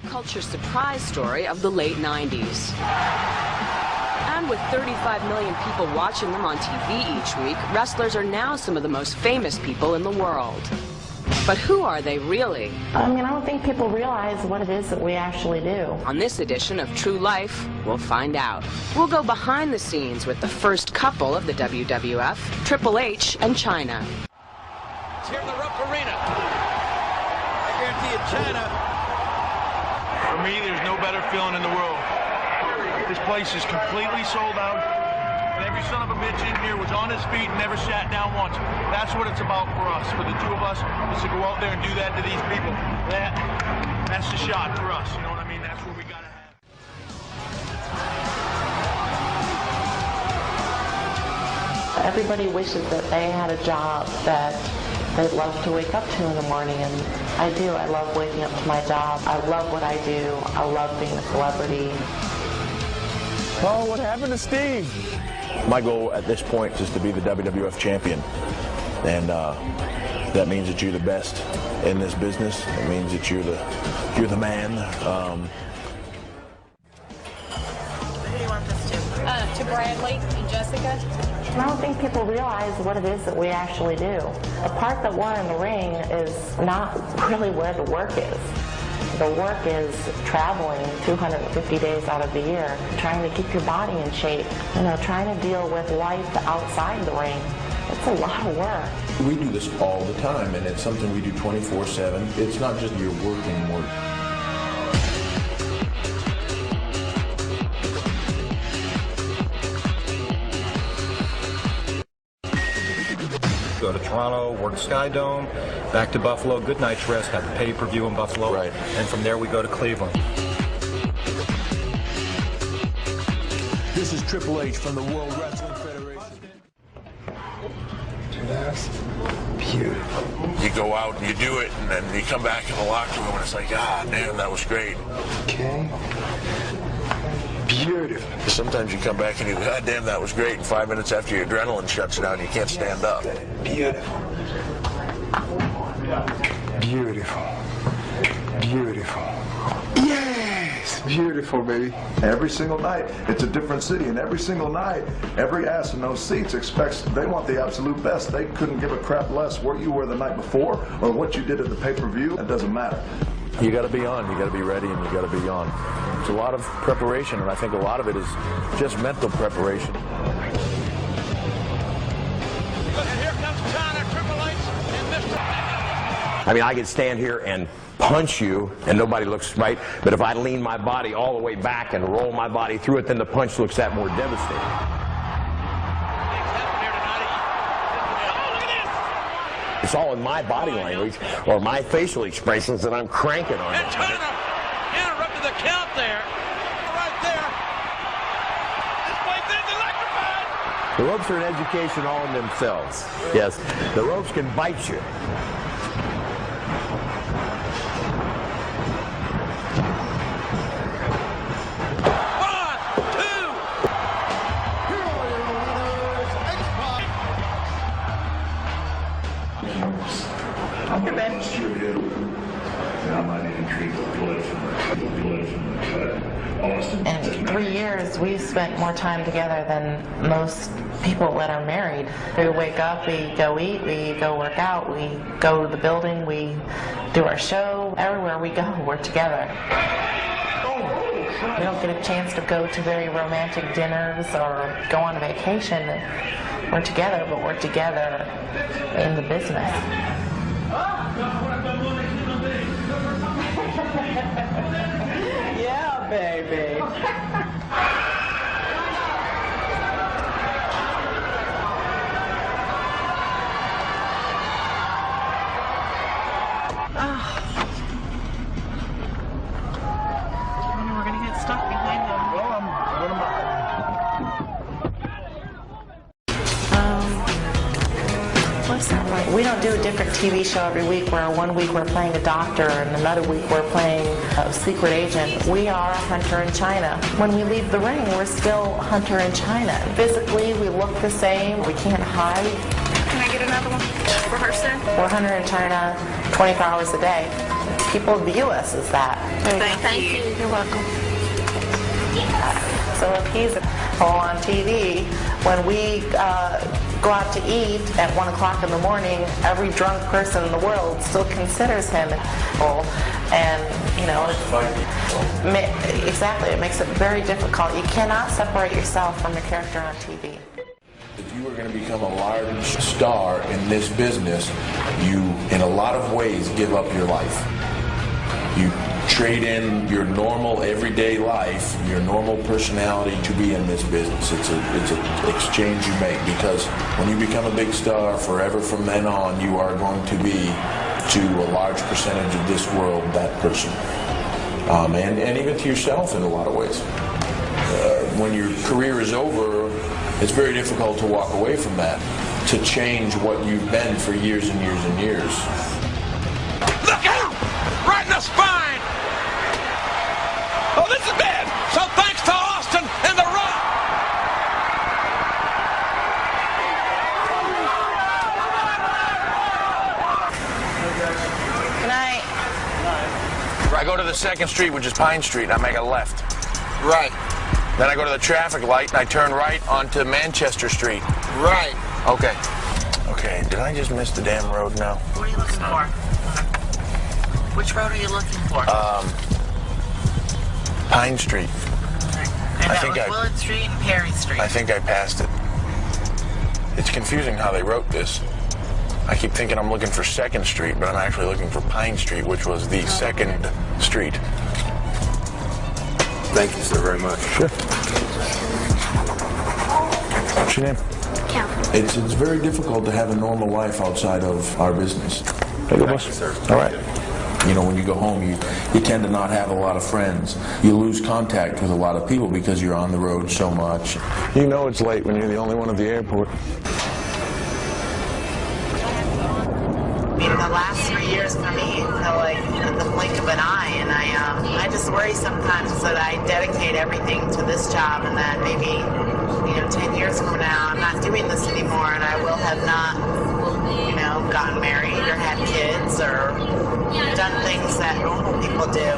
culture surprise story of the late 90s. And with 35 million people watching them on TV each week, wrestlers are now some of the most famous people in the world. But who are they really? I don't think people realize what it is that we actually do. On this edition of True Life, we'll find out. We'll go behind the scenes with the first couple of the WWF, Triple H and Chyna. It's here in the Rupp Arena. I guarantee you, Chyna. For me, there's no better feeling in the world. This place is completely sold out. And every son of a bitch in here was on his feet and never sat down once. That's what it's about for us, for the two of us, is to go out there and do that to these people. That's the shot for us, you know what I mean? That's what we gotta have. Everybody wishes that they had a job that they'd love to wake up to in the morning, and I do. I love waking up to my job. I love what I do. I love being a celebrity. Oh, what happened to Steve? My goal at this point is to be the WWF champion, and that means that you're the best in this business. It means that you're the man. Who do you want this to? To Bradley and Jessica. I don't think people realize what it is that we actually do. The part that we're in the ring is not really where the work is. The work is traveling 250 days out of the year, trying to keep your body in shape, trying to deal with life outside the ring. It's a lot of work. We do this all the time, and it's something we do 24/7. It's not just your working work. Go to Toronto, work Sky Dome, back to Buffalo, good night's rest, have the pay-per-view in Buffalo, right. And from there we go to Cleveland. This is Triple H from the World Wrestling Federation. That's beautiful. You go out and you do it, and then you come back in the locker room and it's like, ah, damn, that was great. Okay. Beautiful. Sometimes you come back and you go, God damn, that was great, and 5 minutes after your adrenaline shuts down, you can't stand up. Beautiful. Beautiful. Beautiful. Yes! Beautiful, baby. Every single night, it's a different city, and every single night, every ass in those seats expects, they want the absolute best. They couldn't give a crap less where you were the night before or what you did at the pay-per-view. It doesn't matter. You got to be on, you got to be ready, and you got to be on. It's a lot of preparation, and I think a lot of it is just mental preparation. And here comes Chyna, Triple H, and Mr. I could stand here and punch you, and nobody looks right, but if I lean my body all the way back and roll my body through it, then the punch looks that more devastating. It's all in my body language or my facial expressions that I'm cranking on. And Chyna interrupted the count there. Right there. This place is electrified. The ropes are an education all in themselves. Yes, the ropes can bite you. In 3 years, we've spent more time together than most people that are married. We wake up, we go eat, we go work out, we go to the building, we do our show. Everywhere we go, we're together. We don't get a chance to go to very romantic dinners or go on vacation. We're together, but we're together in the business. Yeah, baby. We're gonna get stuck behind them. What's that like? We don't do a different TV show every week where one week we're playing a doctor and another week we're playing a secret agent. We are Hunter and Chyna. When we leave the ring, we're still Hunter and Chyna. Physically, we look the same. We can't hide. Can I get another one? Rehearse that? We're Hunter and Chyna 24 hours a day. people view us as that. Thank you. You're welcome. So if he's on TV, when we go out to eat at 1 o'clock in the morning, every drunk person in the world still considers him and exactly, it makes it very difficult. You cannot separate yourself from your character on TV. If you were going to become a large star in this business, you, in a lot of ways, give up your life. You trade in your normal everyday life, your normal personality to be in this business. It's an exchange you make, because when you become a big star, forever from then on, you are going to be, to a large percentage of this world, that person. And even to yourself in a lot of ways. When your career is over, it's very difficult to walk away from that, to change what you've been for years and years and years. Look out! Right in the spine! Oh, this is bad! So thanks to Austin and The Rock! Good night. I go to the 2nd Street, which is Pine Street, and I make a left. Right. Then I go to the traffic light, and I turn right onto Manchester Street. Right. Okay. Okay, did I just miss the damn road now? What are you looking for? Which road are you looking for? Pine Street. I think Willard Street and Perry Street. I think I passed it. It's confusing how they wrote this. I keep thinking I'm looking for 2nd Street, but I'm actually looking for Pine Street, which was the 2nd Street. Thank you, sir, very much. Sure. What's your name? Cal. It's very difficult to have a normal life outside of our business. Thank you, sir. All right. You know, when you go home, you tend to not have a lot of friends. You lose contact with a lot of people because you're on the road so much. You know it's late when you're the only one at the airport. The last 3 years for me felt like the blink of an eye, and I just worry sometimes that I dedicate everything to this job, and that maybe 10 years from now I'm not doing this anymore, and I will have not gotten married or had kids or done things that normal people do.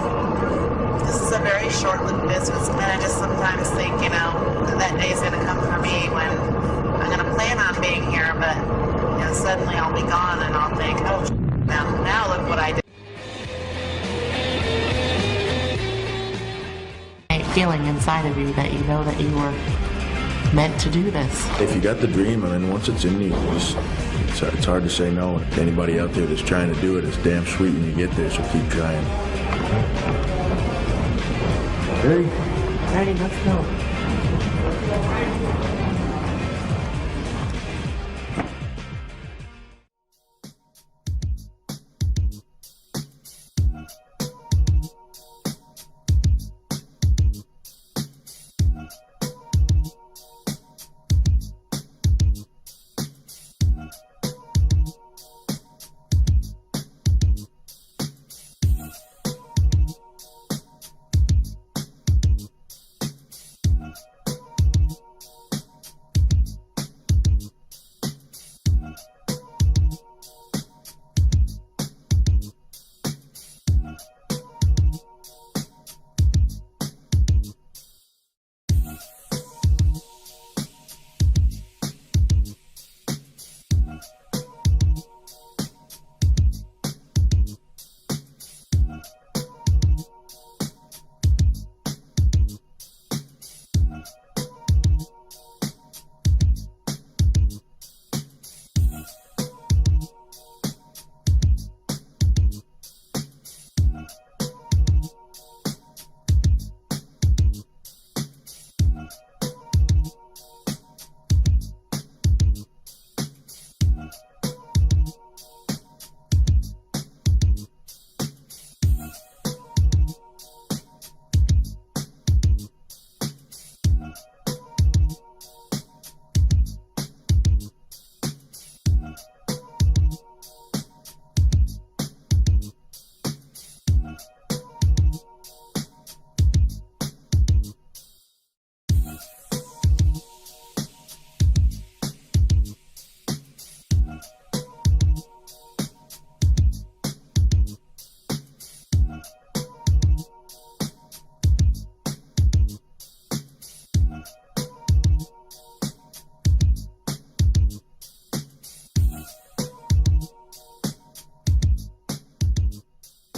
This is a very short-lived business, and I just sometimes think that day's going to come for me when I'm going to plan on being here, but suddenly I'll be gone, and I'll think, oh, now look what I did. Feeling inside of you that you know that you were meant to do this. If you got the dream, I mean, once it's in you, it's hard to say no. Anybody out there that's trying to do it, it's damn sweet when you get there, so keep trying. Ready? Ready, let's go.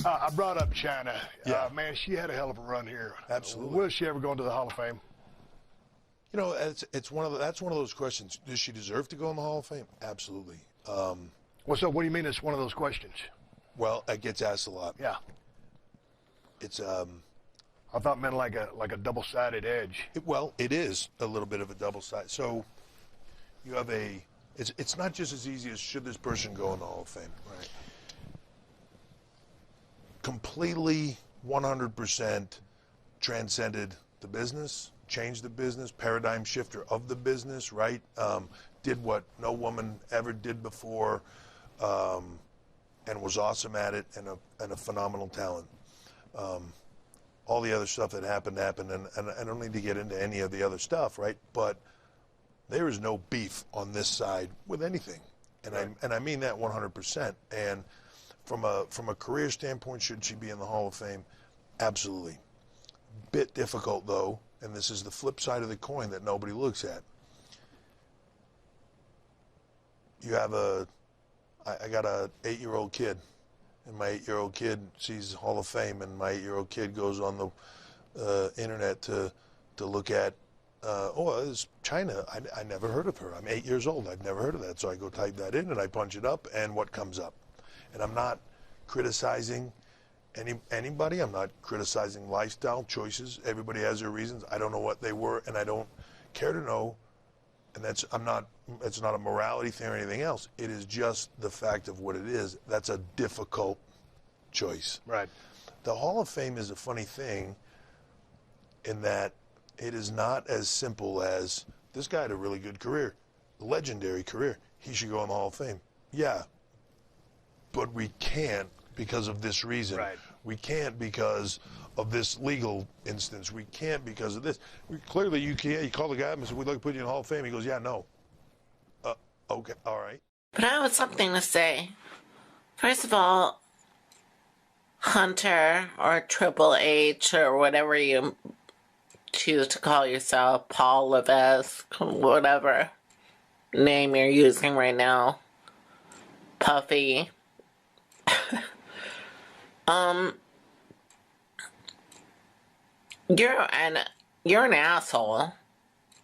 I brought up Chyna. Yeah. Man, she had a hell of a run here. Absolutely. Will she ever go into the Hall of Fame? You know, that's one of those questions. Does she deserve to go in the Hall of Fame? Absolutely. What do you mean it's one of those questions? Well, it gets asked a lot. Yeah. It's I thought it meant like a double-sided edge. It is a little bit of a double side. So you have it's not just as easy as should this person go in the Hall of Fame. Right. Completely 100% transcended the business, changed the business, paradigm shifter of the business, right? Did what no woman ever did before, and was awesome at it, and a phenomenal talent. All the other stuff that happened, and I don't need to get into any of the other stuff, right? But there is no beef on this side with anything, and I mean that 100%. And from a career standpoint, should she be in the Hall of Fame? Absolutely. Bit difficult though, and this is the flip side of the coin that nobody looks at. You have I got a 8-year-old kid, and my 8-year-old kid sees Hall of Fame, and my 8-year-old kid goes on the internet to look at, it's Chyna. I never heard of her. I'm 8 years old. I've never heard of that. So I go type that in, and I punch it up, and what comes up? And I'm not criticizing anybody. I'm not criticizing lifestyle choices. Everybody has their reasons. I don't know what they were, and I don't care to know. And it's not a morality thing or anything else. It is just the fact of what it is. That's a difficult choice. Right. The Hall of Fame is a funny thing in that it is not as simple as this guy had a really good career, legendary career. He should go in the Hall of Fame. Yeah, but we can't because of this reason. Right. We can't because of this legal instance. We can't because of this. Clearly, you can't. You call the guy up and say, we'd like to put you in the Hall of Fame. He goes, yeah, no. Okay, all right. But I have something to say. First of all, Hunter or Triple H or whatever you choose to call yourself, Paul Levesque, whatever name you're using right now, Puffy. You're an asshole.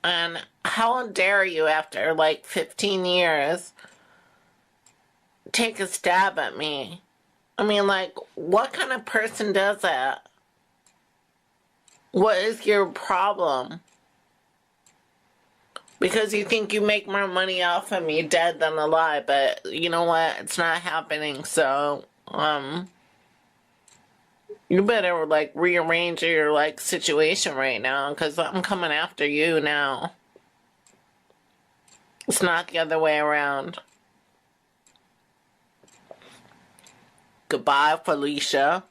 And how dare you, after like 15 years, take a stab at me? I mean, like, what kind of person does that? What is your problem? Because you think you make more money off of me dead than alive, but you know what? It's not happening, so, you better, like, rearrange your, like, situation right now, because I'm coming after you now. It's not the other way around. Goodbye, Felicia.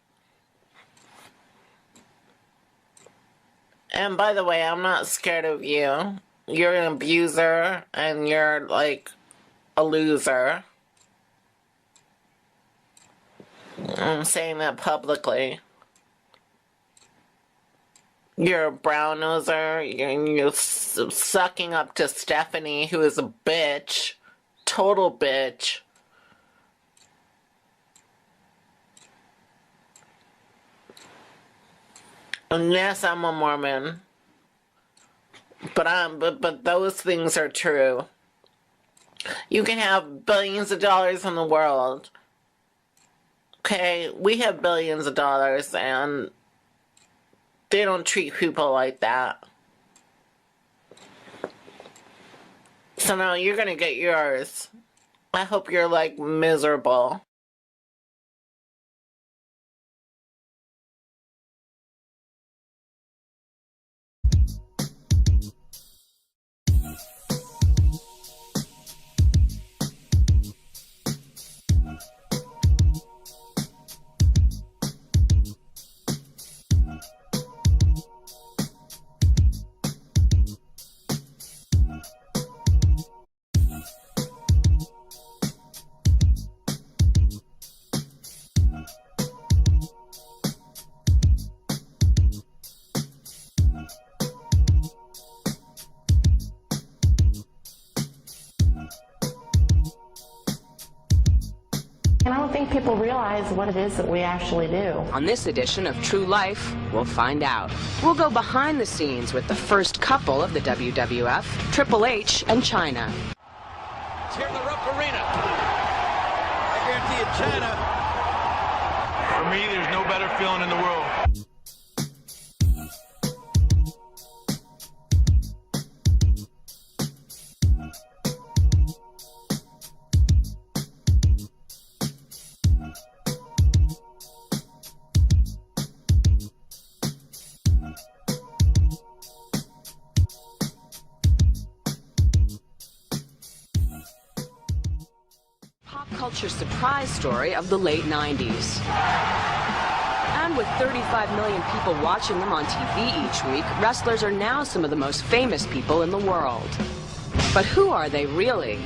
And by the way, I'm not scared of you. You're an abuser, and you're, like, a loser. I'm saying that publicly. You're a brown noser. You're sucking up to Stephanie, who is a bitch. Total bitch. And yes, I'm a Mormon. But those things are true. You can have billions of dollars in the world. Okay, we have billions of dollars, and they don't treat people like that. So now you're gonna get yours. I hope you're, like, miserable. people realize what it is that we actually do. On this edition of True Life, we'll find out. We'll go behind the scenes with the first couple of the WWF, Triple H and Chyna. It's here in the Rupp Arena. I guarantee you, Chyna. For me, there's no better feeling in the world. Pop culture surprise story of the late 90s. And with 35 million people watching them on TV each week, wrestlers are now some of the most famous people in the world. But who are they really?